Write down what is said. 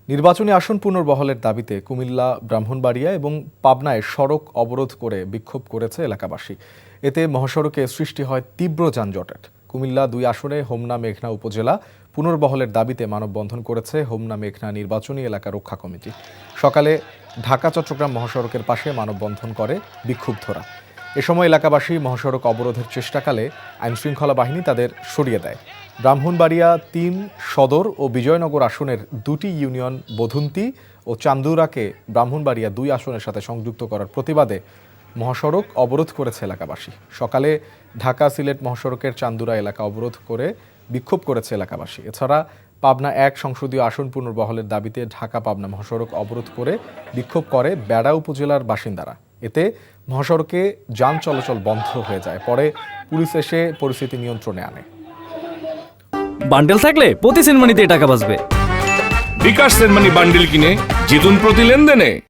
নির্বাচনী আসন পুনর্বহালের দাবিতে কুমিল্লা, ব্রাহ্মণবাড়িয়া এবং পাবনায় সড়ক অবরোধ করে বিক্ষোভ করেছে এলাকাবাসী। এতে মহাসড়কে সৃষ্টি হয় তীব্র যানজটের। কুমিল্লা ২ আসনে হোমনা মেঘনা উপজেলা পুনর্বহালের দাবিতে মানববন্ধন করেছে হোমনা মেঘনা নির্বাচনী এলাকা রক্ষা কমিটি। সকালে ঢাকা চট্টগ্রাম মহাসড়কের পাশে মানববন্ধন করে বিক্ষুব্ধরা। এ সময় এলাকাবাসী মহাসড়ক অবরোধের চেষ্টাকালে আইনশৃঙ্খলা বাহিনী তাদের সরিয়ে দেয়। ব্রাহ্মণবাড়িয়া ৩ সদর ও বিজয়নগর আসনের ২টি ইউনিয়ন বধুন্তি ও চান্দুরাকে ব্রাহ্মণবাড়িয়া ২ আসনের সাথে সংযুক্ত করার প্রতিবাদে মহাসড়ক অবরোধ করেছে এলাকাবাসী। সকালে ঢাকা সিলেট মহাসড়কের চান্দুরা এলাকা অবরোধ করে বিক্ষোভ করেছে এলাকাবাসী। এছাড়া পাবনা ১ সংসদীয় আসন পুনর্বহালের দাবিতে ঢাকা পাবনা মহাসড়ক অবরোধ করে বিক্ষোভ করে বেড়া উপজেলার বাসিন্দারা। এতে মহাসড়কে যান চলাচল বন্ধ হয়ে যায়। পরে পুলিশ এসে পরিস্থিতি নিয়ন্ত্রণে আনে। বান্ডেল থাকলে প্রতি সেনমানিতে টাকা বাঁচবে। বিকাশ সেনমানি বান্ডেল কিনে জিতুন প্রতি লেনদেনে।